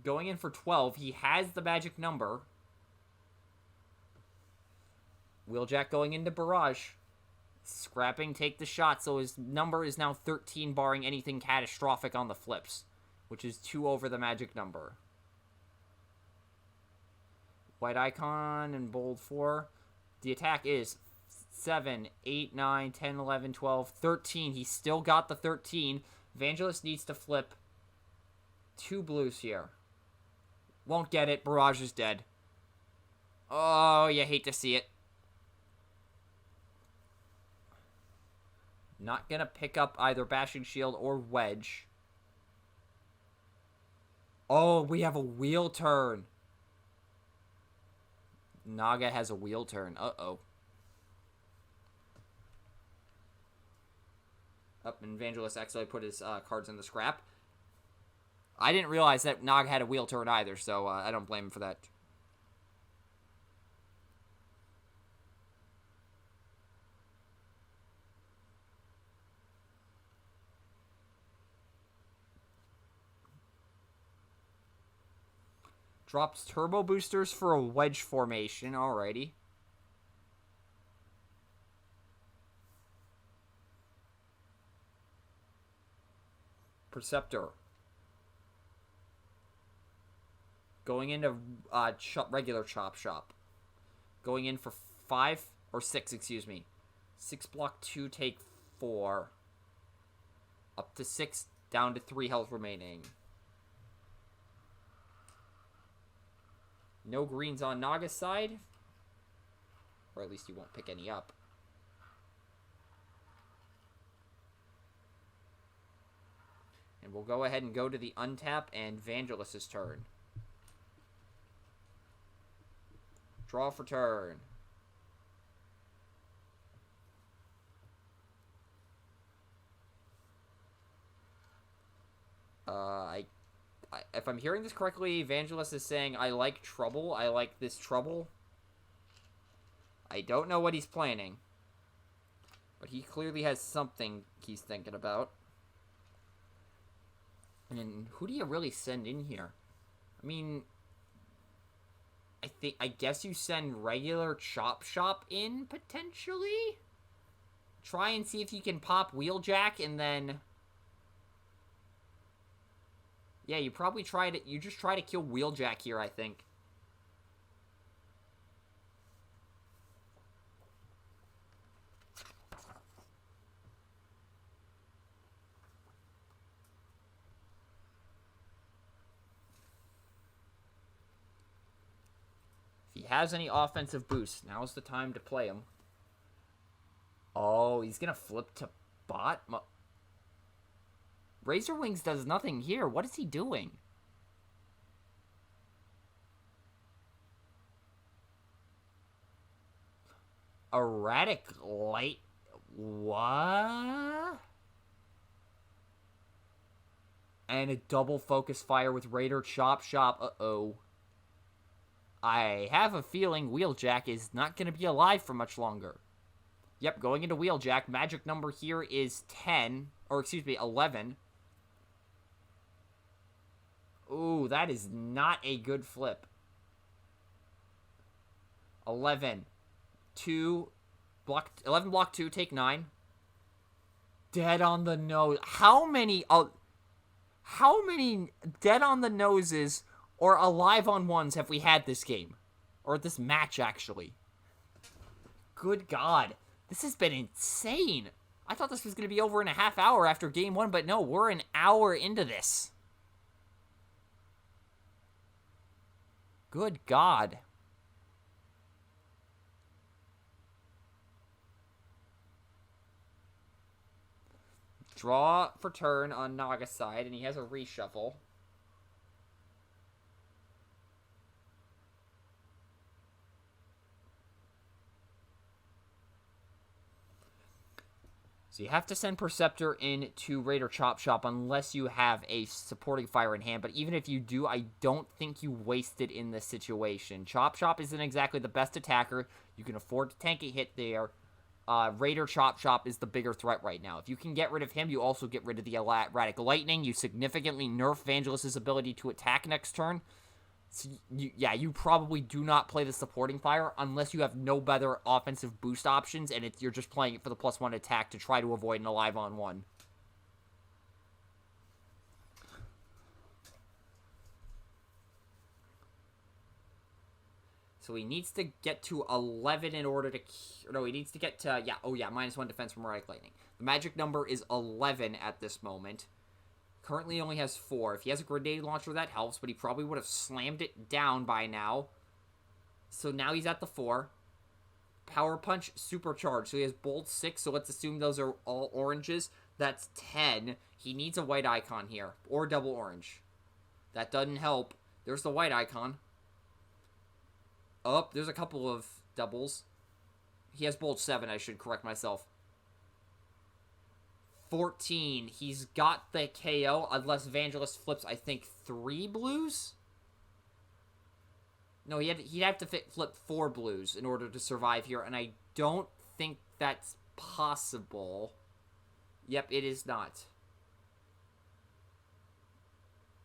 Going in for 12. He has the magic number. Wheeljack going into Barrage. Scrapping, take the shot, so his number is now 13, barring anything catastrophic on the flips, which is 2 over the magic number. White icon and bold 4. The attack is 7, 8, 9, 10, 11, 12, 13. He's still got the 13. Vangelus needs to flip 2 blues here. Won't get it. Barrage is dead. Oh, you hate to see it. Not going to pick up either Bashing Shield or Wedge. Oh, we have a wheel turn. Naga has a wheel turn. Uh-oh. Up, and Vangelus actually put his cards in the scrap. I didn't realize that Naga had a wheel turn either, so I don't blame him for that. Drops turbo boosters for a wedge formation. Alrighty. Perceptor. Going into regular Chop Shop. Going in for 5 or 6, excuse me. 6 block 2, take 4. Up to 6, down to 3 health remaining. No greens on Naga's side. Or at least he won't pick any up. And we'll go ahead and go to the untap and Vangelus's turn. Draw for turn. If I'm hearing this correctly, Vangelus is saying, I like trouble. I like this trouble. I don't know what he's planning. But he clearly has something he's thinking about. And who do you really send in here? I mean, I guess you send regular Chop Shop in, potentially? Try and see if you can pop Wheeljack, and then... Yeah, you probably you just try to kill Wheeljack here, I think. has any offensive boosts, now's the time to play him. Oh, he's going to flip to bot? Razor Wings does nothing here. What is he doing? Erratic Light. What? And a double focus fire with Raider Chop Shop. Uh-oh. I have a feeling Wheeljack is not going to be alive for much longer. Yep, going into Wheeljack. Magic number here is 10. Or, excuse me, 11. Ooh, that is not a good flip. 11. 2. 11 block 2, take 9. Dead on the nose. How many dead on the noses or alive on ones have we had this game? Or this match, actually? Good God. This has been insane. I thought this was going to be over in a half hour after game 1, but no, we're an hour into this. Good God. Draw for turn on Naga's side, and he has a reshuffle. So you have to send Perceptor into Raider Chop Shop unless you have a supporting fire in hand. But even if you do, I don't think you waste it in this situation. Chop Shop isn't exactly the best attacker. You can afford to tank a hit there. Raider Chop Shop is the bigger threat right now. If you can get rid of him, you also get rid of the Erratic Lightning. You significantly nerf Vangelus' ability to attack next turn. So you probably do not play the supporting fire unless you have no better offensive boost options, and you're just playing it for the +1 attack to try to avoid an alive on 1. So he needs to get to 11 in order to... No, he needs to get to... Yeah, oh yeah, -1 defense from Erratic Lightning. The magic number is 11 at this moment. Currently only has 4. If he has a grenade launcher, that helps, but he probably would have slammed it down by now. So now he's at the 4. Power Punch, supercharged. So he has Bolt 6, so let's assume those are all oranges. That's 10. He needs a white icon here, or double orange. That doesn't help. There's the white icon. Oh, there's a couple of doubles. He has Bolt 7, I should correct myself. 14. He's got the KO, unless Vangelus flips, I think, 3 blues? No, he'd have to flip 4 blues in order to survive here, and I don't think that's possible. Yep, it is not.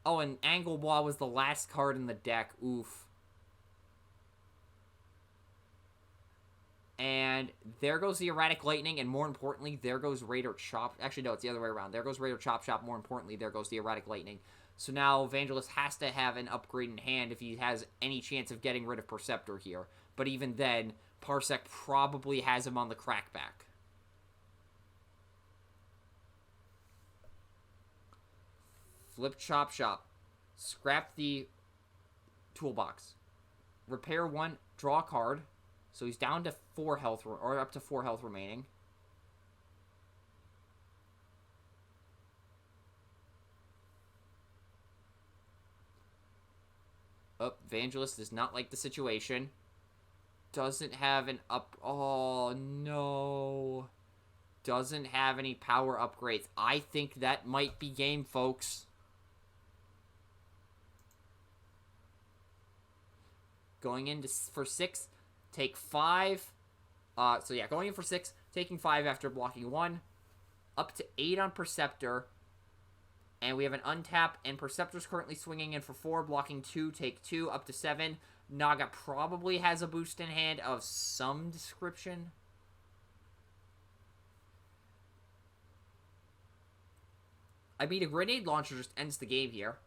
Oh, and Anglebois was the last card in the deck. Oof. And there goes the Erratic Lightning, and more importantly, there goes Raider Chop... Actually, no, it's the other way around. There goes Raider Chop Shop. More importantly, there goes the Erratic Lightning. So now Vangelus has to have an upgrade in hand if he has any chance of getting rid of Perceptor here. But even then, Parsec probably has him on the crackback. Flip Chop Shop. Scrap the toolbox. Repair 1, draw a card. So he's down to 4 health, or up to 4 health remaining. Oh, Vangelus does not like the situation. Doesn't have an up... Oh, no. Doesn't have any power upgrades. I think that might be game, folks. Going in for 6... Take 5. So yeah, going in for 6, taking 5 after blocking 1. Up to 8 on Perceptor. And we have an untap, and Perceptor's currently swinging in for 4, blocking 2, take 2, up to 7. Naga probably has a boost in hand of some description. I mean, a grenade launcher just ends the game here.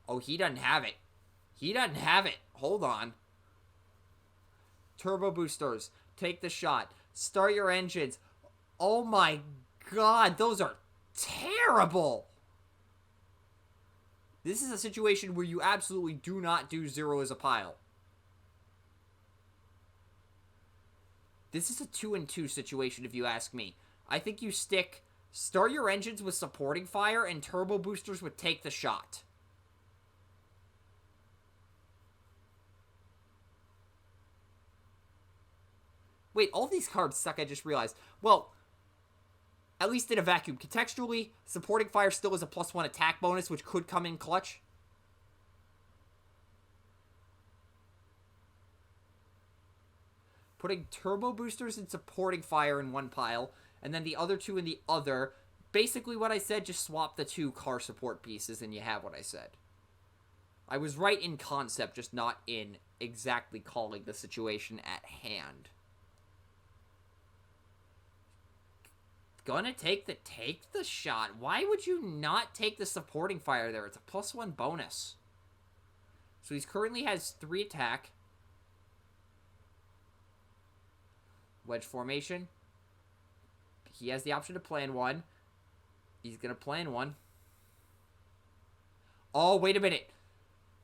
Oh, he doesn't have it. He doesn't have it. Hold on. Turbo boosters. Take the shot. Start your engines. Oh my God, those are terrible. This is a situation where you absolutely do not do 0 as a pile. This is a 2-2 situation, if you ask me. I think you start your engines with supporting fire and turbo boosters would take the shot. Wait, all these cards suck, I just realized. Well, at least in a vacuum. Contextually, supporting fire still is a +1 attack bonus, which could come in clutch. Putting turbo boosters and supporting fire in one pile, and then the other two in the other. Basically what I said, just swap the 2 car support pieces and you have what I said. I was right in concept, just not in exactly calling the situation at hand. Gonna take the shot. Why would you not take the supporting fire there? It's a +1 bonus. So he currently has 3 attack. Wedge formation. He has the option to plan one. He's gonna plan one. Oh, wait a minute.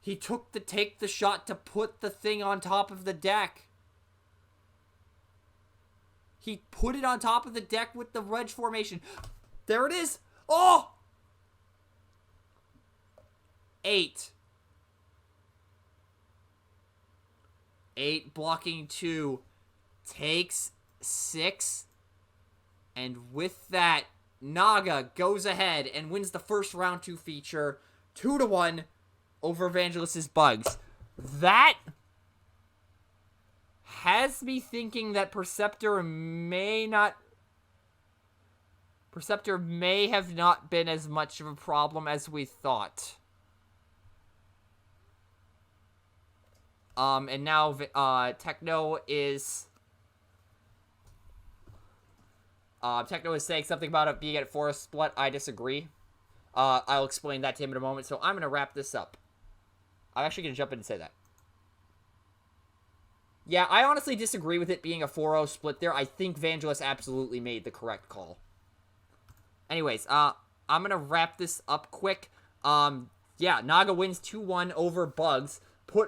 He take the shot to put the thing on top of the deck. He put it on top of the deck with the wedge formation. There it is. Oh! 8. 8 blocking 2. Takes 6. And with that, Naga goes ahead and wins the first round 2 feature 2-1 over Vangelus's bugs. That has me thinking that Perceptor may have not been as much of a problem as we thought. And now Techno is saying something about it being at Forest Split. I disagree. I'll explain that to him in a moment. So I'm going to wrap this up. I'm actually going to jump in and say that. Yeah, I honestly disagree with it being a 4-0 split there. I think Vangelus absolutely made the correct call. Anyways, I'm going to wrap this up quick. Yeah, Naga wins 2-1 over Bugs.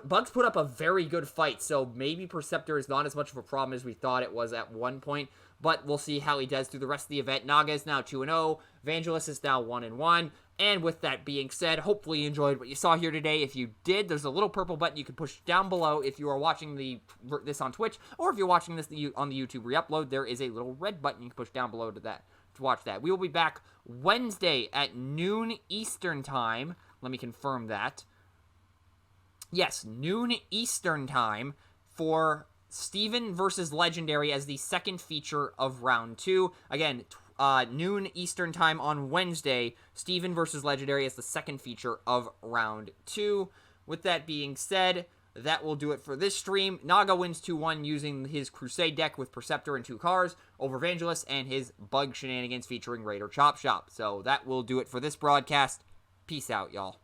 Bugs put up a very good fight, so maybe Perceptor is not as much of a problem as we thought it was at one point, but we'll see how he does through the rest of the event. Naga is now 2-0, Vangelus is now 1-1, and with that being said, hopefully you enjoyed what you saw here today. If you did, there's a little purple button you can push down below if you are watching this on Twitch, or if you're watching this on the YouTube re-upload, there is a little red button you can push down below to watch that. We will be back Wednesday at noon Eastern Time. Let me confirm that. Yes, noon Eastern Time for Steven versus Legendary as the second feature of Round 2. Again, noon Eastern Time on Wednesday, Steven versus Legendary as the second feature of Round 2. With that being said, that will do it for this stream. Naga wins 2-1 using his Crusade deck with Perceptor and 2 cars over Vangelus and his Bug Shenanigans featuring Raider Chop Shop. So that will do it for this broadcast. Peace out, y'all.